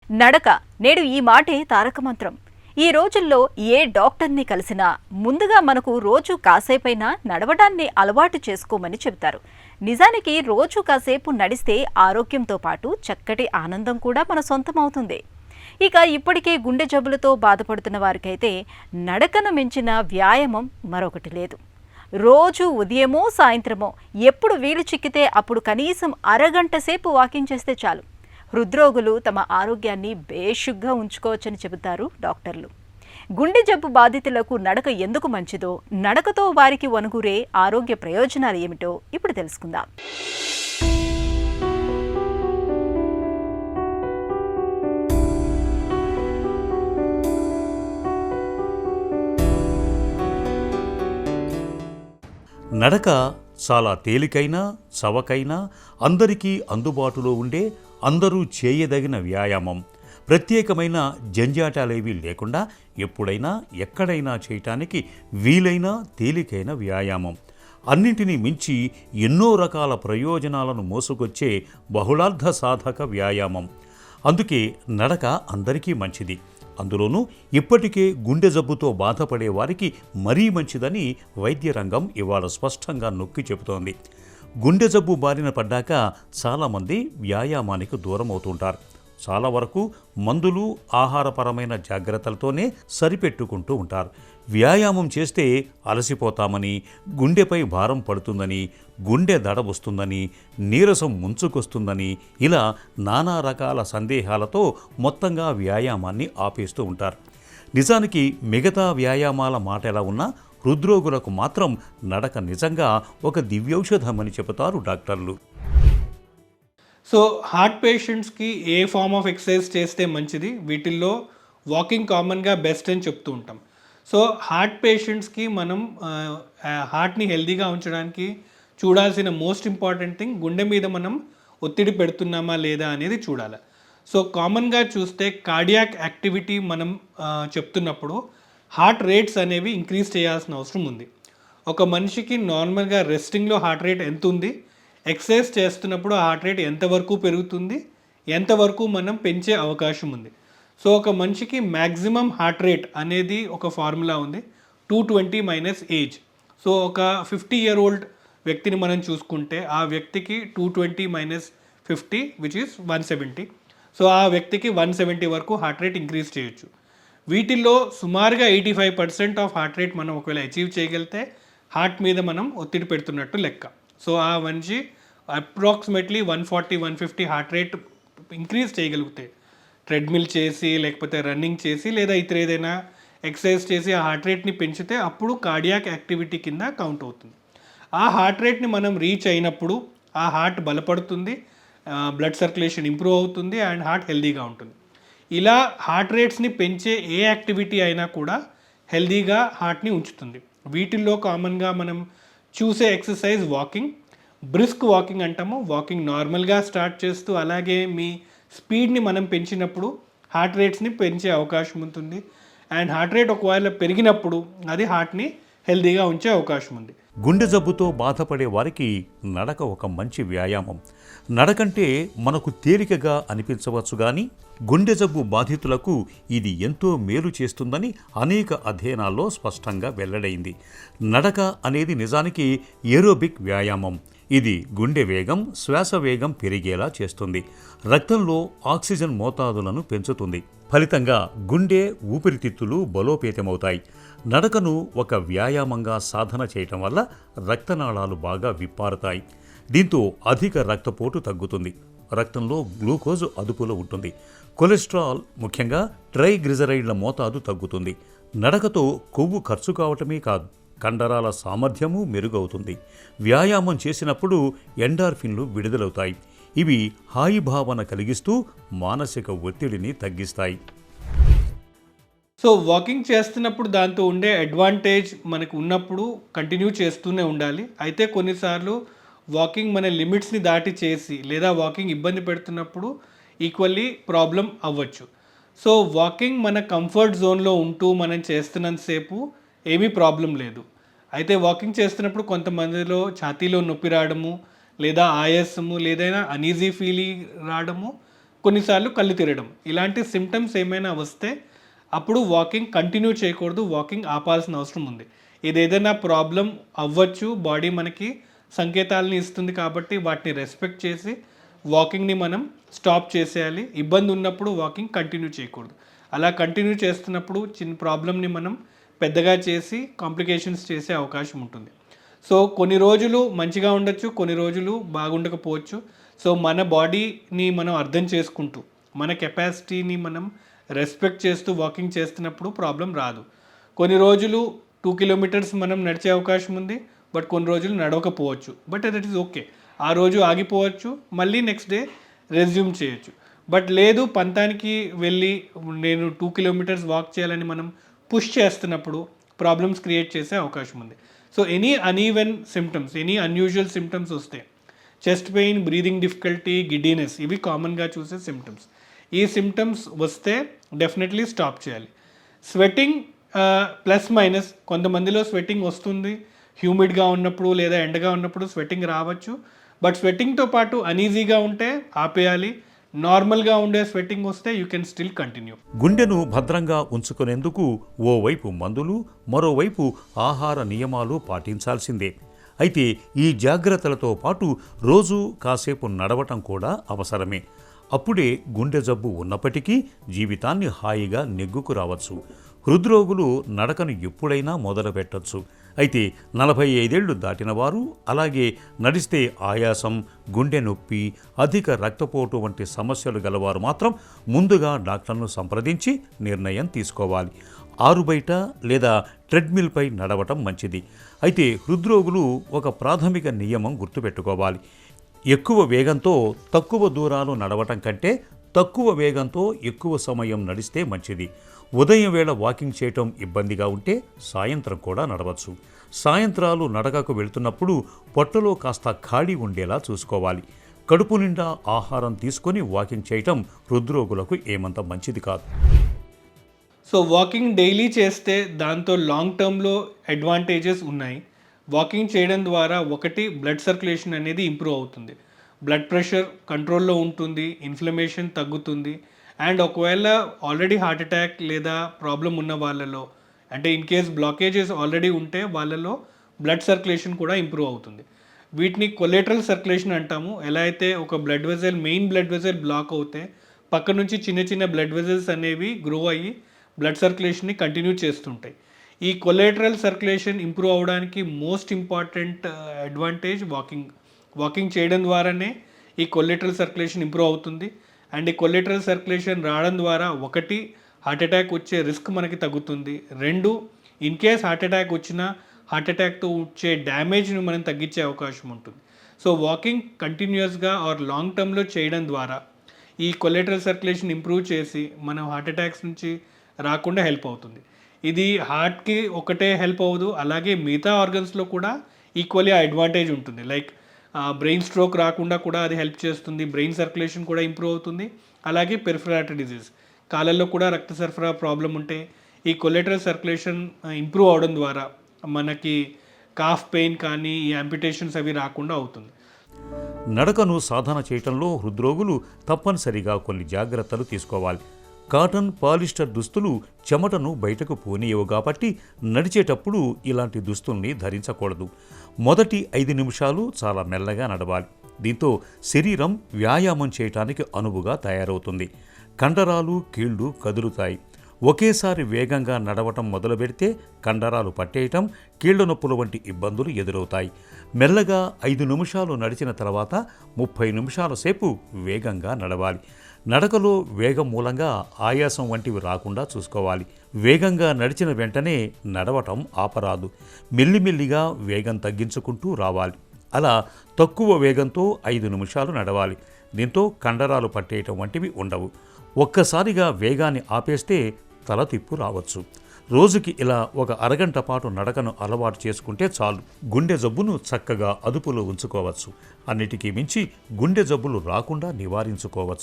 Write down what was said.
నడక నేడు ఈ మాటే తారక మంత్రం. ఈ రోజుల్లో ఏ డాక్టర్ని కలిసినా ముందుగా మనకు రోజు కాసేపైనా నడవడాన్ని అలవాటు చేసుకోమని చెబుతారు. నిజానికి రోజు కాసేపు నడిస్తే ఆరోగ్యంతో పాటు చక్కటి ఆనందం కూడా మన సొంతమవుతుంది. ఇక ఇప్పటికే గుండె జబ్బులతో బాధపడుతున్న వారికైతే నడకను మించిన వ్యాయామం మరొకటి లేదు. రోజు ఉదయమో సాయంత్రమో ఎప్పుడు వీలు చిక్కితే అప్పుడు కనీసం అరగంట సేపు వాకింగ్ చేస్తే చాలు. హృద్రోగులు తమ ఆరోగ్యాన్ని బేషుగ్గా ఉంచుకోవచ్చని చెబుతారు డాక్టర్లు. గుండె జబ్బు బాధితులకు నడక ఎందుకు మంచిదో, నడకతో వారికి వనుగురే ఆరోగ్య ప్రయోజనాలు ఏమిటో ఇప్పుడు తెలుసుకుందాం. నడక చాలా తేలికైన, చవకైన, అందరికీ అందుబాటులో ఉండే, అందరూ చేయదగిన వ్యాయామం. ప్రత్యేకమైన జంజాటాలేవీ లేకుండా ఎప్పుడైనా ఎక్కడైనా చేయటానికి వీలైన తేలికైన వ్యాయామం. అన్నింటినీ మించి ఎన్నో రకాల ప్రయోజనాలను మోసుకొచ్చే బహుళార్థ సాధక వ్యాయామం. అందుకే నడక అందరికీ మంచిది. అందులోనూ ఇప్పటికే గుండె జబ్బుతో బాధపడే వారికి మరీ మంచిదని వైద్య రంగం ఇవాళ స్పష్టంగా నొక్కి చెబుతోంది. గుండె జబ్బు బారిన పడ్డాక చాలామంది వ్యాయామానికి దూరం అవుతుంటారు. చాలా వరకు మందులు, ఆహారపరమైన జాగ్రత్తలతోనే సరిపెట్టుకుంటూ ఉంటారు. వ్యాయామం చేస్తే అలసిపోతామని, గుండెపై భారం పడుతుందని, గుండె దడ వస్తుందని, నీరసం ముంచుకొస్తుందని, ఇలా నానా రకాల సందేహాలతో మొత్తంగా వ్యాయామాన్ని ఆపేస్తూ ఉంటారు. నిజానికి మిగతా వ్యాయామాల మాట ఎలా ఉన్నా హృద్రోగులకు మాత్రం నడక నిజంగా ఒక దివ్యౌషధమని చెబుతారు డాక్టర్లు. సో హార్ట్ పేషెంట్స్కి ఏ ఫామ్ ఆఫ్ ఎక్సర్సైజ్ చేస్తే మంచిది, వీటిల్లో వాకింగ్ కామన్గా బెస్ట్ అని చెప్తూ ఉంటాం. సో హార్ట్ పేషెంట్స్కి మనం హార్ట్ని హెల్దీగా ఉంచడానికి చూడాల్సిన మోస్ట్ ఇంపార్టెంట్ థింగ్ గుండె మీద మనం ఒత్తిడి పెడుతున్నామా లేదా అనేది చూడాలి. సో కామన్గా చూస్తే కార్డియాక్ యాక్టివిటీ మనం చెప్తున్నప్పుడు హార్ట్ రేట్స్ అనేవి ఇంక్రీజ్ చేయాల్సిన అవసరం ఉంది. ఒక మనిషికి నార్మల్గా రెస్టింగ్లో హార్ట్ రేట్ ఎంత ఉంది, ఎక్సర్సైజ్ చేస్తున్నప్పుడు హార్ట్ రేట్ ఎంతవరకు పెరుగుతుంది, ఎంతవరకు మనం పెంచే అవకాశం ఉంది. సో ఒక మనిషికి మ్యాక్సిమం హార్ట్ రేట్ అనేది ఒక ఫార్ములా ఉంది, 220 మైనస్ ఏజ్. సో ఒక 50-year-old వ్యక్తిని మనం చూసుకుంటే ఆ వ్యక్తికి 220 మైనస్ 50 విచ్ ఈస్ 170. సో ఆ వ్యక్తికి 170 వరకు హార్ట్ రేట్ ఇంక్రీజ్ చేయొచ్చు. వీటిల్లో సుమారుగా 85% ఆఫ్ హార్ట్ రేట్ మనం ఒకవేళ అచీవ్ చేయగలిగితే హార్ట్ మీద మనం ఒత్తిడి పెడుతున్నట్టు లెక్క. సో ఆ మనిషి అప్రాక్సిమేట్లీ 140-150 హార్ట్ రేట్ ఇంక్రీజ్ చేయగలిగితే, ట్రెడ్మిల్ చేసి లేకపోతే రన్నింగ్ చేసి లేదా ఇతర ఏదైనా ఎక్సర్సైజ్ చేసి ఆ హార్ట్ రేట్ని పెంచితే అప్పుడు కార్డియాక్ యాక్టివిటీ కింద కౌంట్ అవుతుంది. ఆ హార్ట్ రేట్ని మనం రీచ్ అయినప్పుడు ఆ హార్ట్ బలపడుతుంది, బ్లడ్ సర్క్యులేషన్ ఇంప్రూవ్ అవుతుంది అండ్ హార్ట్ హెల్దీగా ఉంటుంది. ఇలా హార్ట్ రేట్స్ని పెంచే ఏ యాక్టివిటీ అయినా కూడా హెల్దీగా హార్ట్ని ఉంచుతుంది. వీటిల్లో కామన్గా మనం చూసే ఎక్సర్సైజ్ వాకింగ్, బ్రిస్క్ వాకింగ్ అంటాము. వాకింగ్ నార్మల్గా స్టార్ట్ చేస్తూ అలాగే మీ స్పీడ్ని మనం పెంచినప్పుడు హార్ట్ రేట్స్ని పెంచే అవకాశం ఉంటుంది. అండ్ హార్ట్ రేట్ ఒకవేళ పెరిగినప్పుడు అది హార్ట్ని హెల్దీగా ఉంచే అవకాశం ఉంది. గుండె జబ్బుతో బాధపడే వారికి నడక ఒక మంచి వ్యాయామం. నడకంటే మనకు తేలికగా అనిపించవచ్చు కానీ గుండె జబ్బు బాధితులకు ఇది ఎంతో మేలు చేస్తుందని అనేక అధ్యయనాల్లో స్పష్టంగా వెల్లడైంది. నడక అనేది నిజానికి ఏరోబిక్ వ్యాయామం. ఇది గుండె వేగం, శ్వాస వేగం పెరిగేలా చేస్తుంది. రక్తంలో ఆక్సిజన్ మోతాదులను పెంచుతుంది. ఫలితంగా గుండె, ఊపిరితిత్తులు బలోపేతమవుతాయి. నడకను ఒక వ్యాయామంగా సాధన చేయటం వల్ల రక్తనాళాలు బాగా విప్పారుతాయి. దీంతో అధిక రక్తపోటు తగ్గుతుంది. రక్తంలో గ్లూకోజ్ అదుపులో ఉంటుంది. కొలెస్ట్రాల్, ముఖ్యంగా ట్రైగ్లిజరైడ్ల మోతాదు తగ్గుతుంది. నడకతో కొవ్వు ఖర్చు కావటమే కాదు, కండరాల సామర్థ్యము మెరుగవుతుంది. వ్యాయామం చేసినప్పుడు ఎండార్ఫిన్లు విడుదలవుతాయి. ఇవి హాయి భావన కలిగిస్తూ మానసిక ఒత్తిడిని తగ్గిస్తాయి. సో వాకింగ్ చేస్తున్నప్పుడు దాంతో ఉండే అడ్వాంటేజ్ మనకు ఉన్నప్పుడు కంటిన్యూ చేస్తూనే ఉండాలి. అయితే కొన్నిసార్లు వాకింగ్ మన లిమిట్స్ని దాటి చేసి లేదా వాకింగ్ ఇబ్బంది పెడుతున్నప్పుడు ఈక్వల్లీ ప్రాబ్లం అవ్వచ్చు. సో వాకింగ్ మన కంఫర్ట్ జోన్లో ఉంటూ మనం చేస్తున్నంతసేపు ఏమీ ప్రాబ్లం లేదు. అయితే వాకింగ్ చేస్తున్నప్పుడు కొంతమందిలో ఛాతీలో నొప్పి రావడము, లేదా ఆయాసము, లేదైనా అనీజీ ఫీలింగ్ రావడము, కొన్నిసార్లు కళ్ళు తిరగడం, ఇలాంటి సిమ్టమ్స్ ఏమైనా వస్తే అప్పుడు వాకింగ్ కంటిన్యూ చేయకూడదు, వాకింగ్ ఆపాల్సిన అవసరం ఉంది. ఇది ఏదైనా ప్రాబ్లం అవ్వచ్చు, బాడీ మనకి సంకేతాలని ఇస్తుంది కాబట్టి వాటిని రెస్పెక్ట్ చేసి వాకింగ్ని మనం స్టాప్ చేసేయాలి. ఇబ్బంది ఉన్నప్పుడు వాకింగ్ కంటిన్యూ చేయకూడదు. అలా కంటిన్యూ చేస్తున్నప్పుడు చిన్న ప్రాబ్లమ్ని మనం పెద్దగా చేసి కాంప్లికేషన్స్ చేసే అవకాశం ఉంటుంది. సో కొన్ని రోజులు మంచిగా ఉండొచ్చు, కొన్ని రోజులు బాగుండకపోవచ్చు. సో మన బాడీని మనం అర్థం చేసుకుంటూ, మన కెపాసిటీని మనం రెస్పెక్ట్ చేస్తూ వాకింగ్ చేస్తున్నప్పుడు ప్రాబ్లం రాదు. కొన్ని రోజులు 2 కిలోమీటర్స్ మనం నడిచే అవకాశం ఉంది, బట్ కొన్ని రోజులు నడవకపోవచ్చు, బట్ దట్ ఈస్ ఓకే. ఆ రోజు ఆగిపోవచ్చు, మళ్ళీ నెక్స్ట్ డే రెజ్యూమ్ చేయొచ్చు. బట్ లేదు పంతానికి వెళ్ళి నేను 2 కిలోమీటర్స్ వాక్ చేయాలని మనం పుష్ చేస్తున్నప్పుడు ప్రాబ్లమ్స్ క్రియేట్ చేసే అవకాశం ఉంది. So any uneven symptoms, any unusual symptoms వస్తే, chest pain, breathing difficulty, giddiness, ఇవి కామన్గా చూసే సిమ్టమ్స్. ఈ సిమ్టమ్స్ వస్తే డెఫినెట్లీ స్టాప్ చేయాలి. స్వెట్టింగ్ ప్లస్ మైనస్, కొంతమందిలో స్వెట్టింగ్ వస్తుంది, హ్యూమిడ్గా ఉన్నప్పుడు లేదా ఎండగా ఉన్నప్పుడు స్వెట్టింగ్ రావచ్చు. బట్ స్వెట్టింగ్తో పాటు అనీజీగా ఉంటే ఆపేయాలి. నార్మల్గా ఉండే స్వెట్టింగ్ వస్తే యూ కెన్ స్టిల్ కంటిన్యూ. గుండెను భద్రంగా ఉంచుకునేందుకు ఓవైపు మందులు, మరోవైపు ఆహార నియమాలు పాటించాల్సిందే. అయితే ఈ జాగ్రత్తలతో పాటు రోజు కాసేపు నడవటం కూడా అవసరమే. అప్పుడే గుండె జబ్బు ఉన్నప్పటికీ జీవితాన్ని హాయిగా నెగ్గుకు రావచ్చు. హృద్రోగులు నడకను ఎప్పుడైనా మొదలు పెట్టచ్చు. అయితే 45 దాటిన వారు, అలాగే నడిస్తే ఆయాసం, గుండె నొప్పి, అధిక రక్తపోటు వంటి సమస్యలు గలవారు మాత్రం ముందుగా డాక్టర్ను సంప్రదించి నిర్ణయం తీసుకోవాలి. ఆరుబయట లేదా ట్రెడ్మిల్పై నడవటం మంచిది. అయితే హృద్రోగులు ఒక ప్రాథమిక నియమం గుర్తుపెట్టుకోవాలి. ఎక్కువ వేగంతో తక్కువ దూరాలు నడవటం కంటే తక్కువ వేగంతో ఎక్కువ సమయం నడిస్తే మంచిది. ఉదయం వేళ వాకింగ్ చేయటం ఇబ్బందిగా ఉంటే సాయంత్రం కూడా నడవచ్చు. సాయంత్రాలు నడకకు వెళ్తున్నప్పుడు పొట్టలో కాస్త ఖాళీ ఉండేలా చూసుకోవాలి. కడుపు నిండా ఆహారం తీసుకొని వాకింగ్ చేయటం హృద్రోగులకు ఏమంత మంచిది కాదు. సో వాకింగ్ డైలీ చేస్తే దాంతో లాంగ్ టర్మ్లో అడ్వాంటేజెస్ ఉన్నాయి. వాకింగ్ చేయడం ద్వారా ఒకటి, బ్లడ్ సర్క్యులేషన్ అనేది ఇంప్రూవ్ అవుతుంది, బ్లడ్ ప్రెషర్ కంట్రోల్లో ఉంటుంది, ఇన్ఫ్లమేషన్ తగ్గుతుంది. అండ్ ఒకవేళ ఆల్రెడీ హార్ట్ అటాక్ లేదా ప్రాబ్లం ఉన్న వాళ్ళలో, అంటే ఇన్ కేస్ బ్లాకేజెస్ ఆల్రెడీ ఉంటే వాళ్ళలో బ్లడ్ సర్క్యులేషన్ కూడా ఇంప్రూవ్ అవుతుంది. వీటిని కొలేటరల్ సర్క్యులేషన్ అంటాము. ఎలా అయితే ఒక blood vessel, main blood vessel black అవుతే పక్క నుంచి చిన్న చిన్న బ్లడ్ వెజల్స్ అనేవి గ్రో అయ్యి బ్లడ్ సర్క్యులేషన్ని కంటిన్యూ చేస్తుంటాయి. ఈ కొలేటరల్ సర్క్యులేషన్ ఇంప్రూవ్ అవడానికి మోస్ట్ ఇంపార్టెంట్ అడ్వాంటేజ్ వాకింగ్ చేయడం ద్వారానే ఈ కొలేటరల్ సర్క్యులేషన్ ఇంప్రూవ్ అవుతుంది. అండ్ ఈ కొలేటరల్ సర్క్యులేషన్ రావడం ద్వారా ఒకటి, హార్ట్ అటాక్ వచ్చే రిస్క్ మనకి తగ్గుతుంది. రెండు, ఇన్ కేస్ హార్ట్ అటాక్ వచ్చినా హార్ట్ అటాక్తో వచ్చే డ్యామేజ్ని మనం తగ్గించే అవకాశం ఉంటుంది. సో వాకింగ్ కంటిన్యూస్గా ఆర్ లాంగ్ టర్మ్లో చేయడం ద్వారా ఈ కొలేటరల్ సర్క్యులేషన్ ఇంప్రూవ్ చేసి మనం హార్ట్ అటాక్స్ నుంచి రాకుండా హెల్ప్ అవుతుంది. ఇది హార్ట్కి ఒకటే హెల్ప్ అవ్వదు, అలాగే మిగతా ఆర్గన్స్లో కూడా ఈక్వల్లీ ఆ అడ్వాంటేజ్ ఉంటుంది. లైక్ బ్రెయిన్ స్ట్రోక్ రాకుండా కూడా అది హెల్ప్ చేస్తుంది, బ్రెయిన్ సర్క్యులేషన్ కూడా ఇంప్రూవ్ అవుతుంది. అలాగే పెరిఫెరల్ డిజీజ్, కాళ్ళల్లో కూడా రక్త సరఫరా ప్రాబ్లం ఉంటే ఈ కొలేటరల్ సర్క్యులేషన్ ఇంప్రూవ్ అవడం ద్వారా మనకి కాఫ్ పెయిన్ కానీ ఈ యాంపిటేషన్స్ అవి రాకుండా అవుతుంది. నడకను సాధన చేయటంలో హృద్రోగులు తప్పనిసరిగా కొన్ని జాగ్రత్తలు తీసుకోవాలి. కాటన్, పాలిస్టర్ దుస్తులు చెమటను బయటకు పోనీయవు కాబట్టి నడిచేటప్పుడు ఇలాంటి దుస్తుల్ని ధరించకూడదు. మొదటి 5 నిమిషాలు చాలా మెల్లగా నడవాలి. దీంతో శరీరం వ్యాయామం చేయటానికి అనువుగా తయారవుతుంది. కండరాలు, కీళ్లు కదులుతాయి. ఒకేసారి వేగంగా నడవటం మొదలు పెడితే కండరాలు పట్టేయటం, కీళ్ల నొప్పుల వంటి ఇబ్బందులు ఎదురవుతాయి. మెల్లగా 5 నిమిషాలు నడిచిన తర్వాత 30 నిమిషాల సేపు వేగంగా నడవాలి. నడకలో వేగం మూలంగా ఆయాసం వంటివి రాకుండా చూసుకోవాలి. వేగంగా నడిచిన వెంటనే నడవటం ఆపరాదు. మెల్లిమెల్లిగా వేగం తగ్గించుకుంటూ రావాలి. అలా తక్కువ వేగంతో 5 నిమిషాలు నడవాలి. దీంతో కండరాలు పట్టేయటం వంటివి ఉండవు. ఒక్కసారిగా వేగాన్ని ఆపేస్తే తలతిప్పు రావచ్చు. రోజుకి ఇలా ఒక అరగంట పాటు నడకను అలవాటు చేసుకుంటే చాలు. గుండె జబ్బును చక్కగా అదుపులో ఉంచుకోవచ్చు. అన్నిటికీ మించి గుండె జబ్బులు రాకుండా నివారించుకోవచ్చు.